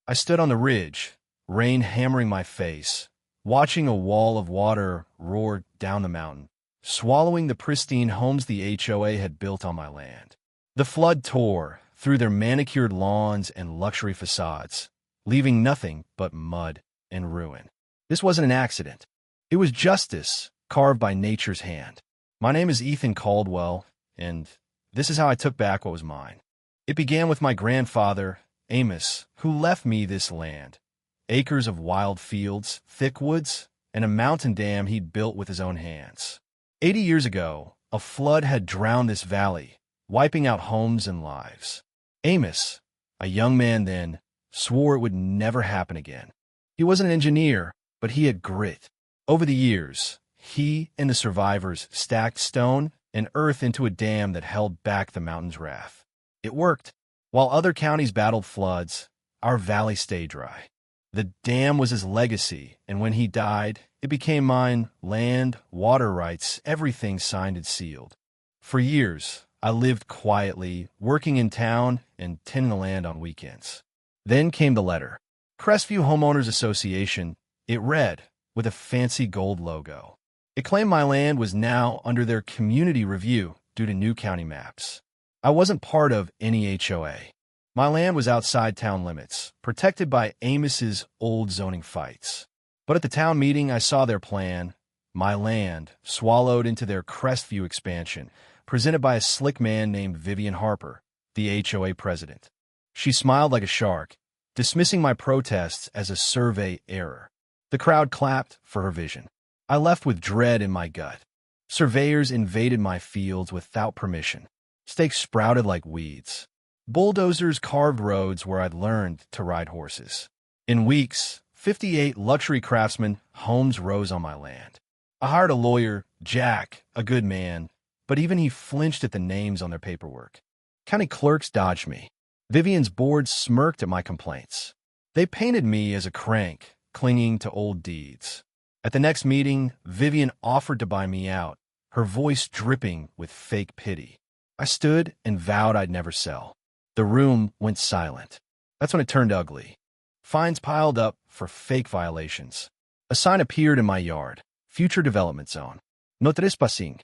I stood on the ridge, rain hammering my face, watching a wall of water roar down the mountain, swallowing the pristine homes the HOA had built on my land. The flood tore through their manicured lawns and luxury facades, leaving nothing but mud and ruin. This wasn't an accident. It was justice carved by nature's hand. My name is Ethan Caldwell, and this is how I took back what was mine. It began with my grandfather, Amos, who left me this land. Acres of wild fields, thick woods, and a mountain dam he'd built with his own hands. 80 years ago, a flood had drowned this valley, wiping out homes and lives. Amos, a young man then, swore it would never happen again. He wasn't an engineer, but he had grit. Over the years, he and the survivors stacked stone and earth into a dam that held back the mountain's wrath. It worked. While other counties battled floods, our valley stayed dry. The dam was his legacy, and when he died, it became mine: land, water rights, everything signed and sealed. For years, I lived quietly, working in town and tending the land on weekends. Then came the letter. Crestview Homeowners Association, it read, with a fancy gold logo. It claimed my land was now under their community review due to new county maps. I wasn't part of any HOA. My land was outside town limits, protected by Amos's old zoning fights. But at the town meeting, I saw their plan, my land, swallowed into their Crestview expansion, presented by a slick man named Vivian Harper, the HOA president. She smiled like a shark, dismissing my protests as a survey error. The crowd clapped for her vision. I left with dread in my gut. Surveyors invaded my fields without permission. Stakes sprouted like weeds. Bulldozers carved roads where I'd learned to ride horses. In weeks, 58 luxury craftsmen homes rose on my land. I hired a lawyer, Jack, a good man, but even he flinched at the names on their paperwork. County clerks dodged me. Vivian's board smirked at my complaints. They painted me as a crank, clinging to old deeds. At the next meeting, Vivian offered to buy me out, her voice dripping with fake pity. I stood and vowed I'd never sell. The room went silent. That's when it turned ugly. Fines piled up for fake violations. A sign appeared in my yard, Future Development Zone. No trespassing.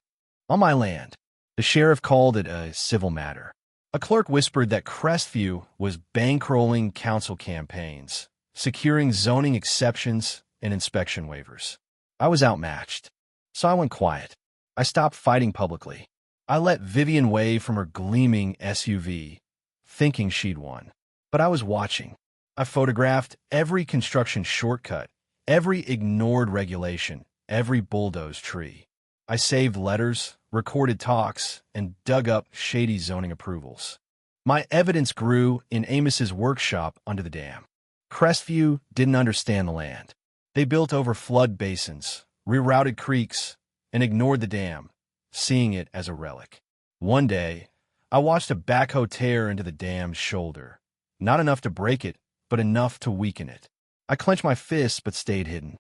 On my land. The sheriff called it a civil matter. A clerk whispered that Crestview was bankrolling council campaigns, securing zoning exceptions and inspection waivers. I was outmatched, so I went quiet. I stopped fighting publicly. I let Vivian wave from her gleaming SUV, thinking she'd won. But I was watching. I photographed every construction shortcut, every ignored regulation, every bulldozed tree. I saved letters, recorded talks, and dug up shady zoning approvals. My evidence grew in Amos's workshop under the dam. Crestview didn't understand the land. They built over flood basins, rerouted creeks, and ignored the dam, seeing it as a relic. One day, I watched a backhoe tear into the dam's shoulder. Not enough to break it, but enough to weaken it. I clenched my fists but stayed hidden.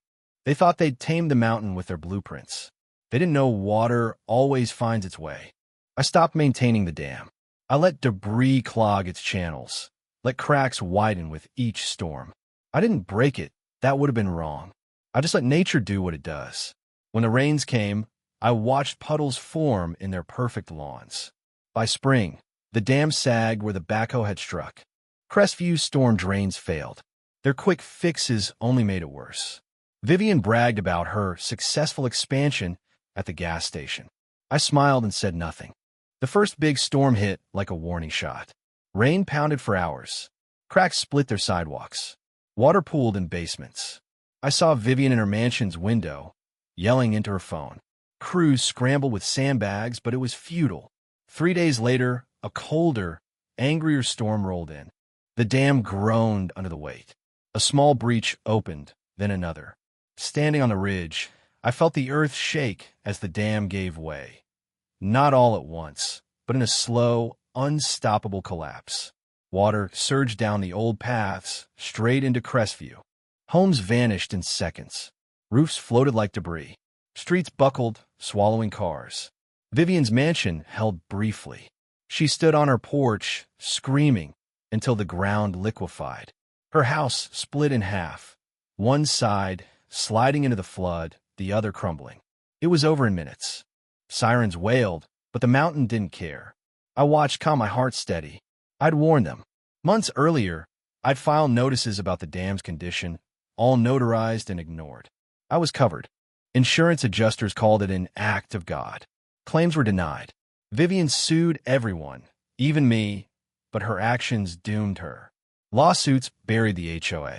They thought they'd tamed the mountain with their blueprints. They didn't know water always finds its way. I stopped maintaining the dam. I let debris clog its channels, let cracks widen with each storm. I didn't break it. That would have been wrong. I just let nature do what it does. When the rains came, I watched puddles form in their perfect lawns. By spring, the dam sagged where the backhoe had struck. Crestview's storm drains failed. Their quick fixes only made it worse. Vivian bragged about her successful expansion at the gas station. I smiled and said nothing. The first big storm hit like a warning shot. Rain pounded for hours. Cracks split their sidewalks. Water pooled in basements. I saw Vivian in her mansion's window, yelling into her phone. Crews scrambled with sandbags, but it was futile. 3 days later, a colder, angrier storm rolled in. The dam groaned under the weight. A small breach opened, then another. Standing on the ridge, I felt the earth shake as the dam gave way. Not all at once, but in a slow, unstoppable collapse. Water surged down the old paths, straight into Crestview. Homes vanished in seconds. Roofs floated like debris. Streets buckled, swallowing cars. Vivian's mansion held briefly. She stood on her porch, screaming, until the ground liquefied. Her house split in half, one side sliding into the flood, the other crumbling. It was over in minutes. Sirens wailed, but the mountain didn't care. I watched, calm, my heart steady. I'd warned them. Months earlier, I'd filed notices about the dam's condition, all notarized and ignored. I was covered. Insurance adjusters called it an act of God. Claims were denied. Vivian sued everyone, even me, but her actions doomed her. Lawsuits buried the HOA.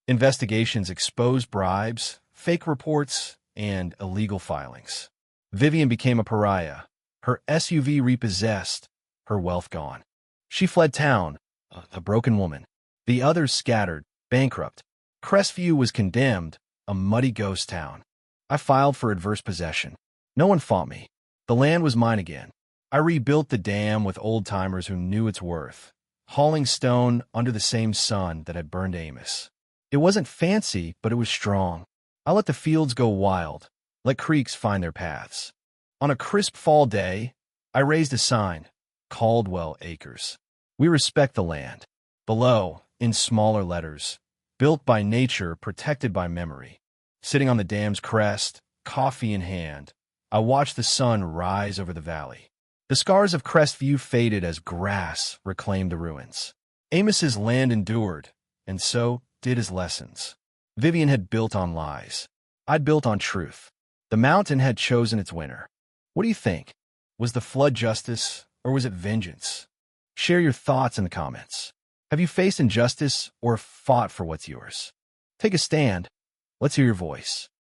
Investigations exposed bribes, fake reports, and illegal filings. Vivian became a pariah. Her SUV repossessed, her wealth gone. She fled town, a broken woman. The others scattered, bankrupt. Crestview was condemned, a muddy ghost town. I filed for adverse possession. No one fought me. The land was mine again. I rebuilt the dam with old-timers who knew its worth, hauling stone under the same sun that had burned Amos. It wasn't fancy, but it was strong. I let the fields go wild, let creeks find their paths. On a crisp fall day, I raised a sign, Caldwell Acres. We respect the land. Below, in smaller letters, built by nature, protected by memory. Sitting on the dam's crest, coffee in hand, I watched the sun rise over the valley. The scars of Crestview faded as grass reclaimed the ruins. Amos's land endured, and so did his lessons. Vivian had built on lies. I'd built on truth. The mountain had chosen its winner. What do you think? Was the flood justice, or was it vengeance? Share your thoughts in the comments. Have you faced injustice or fought for what's yours? Take a stand. Let's hear your voice.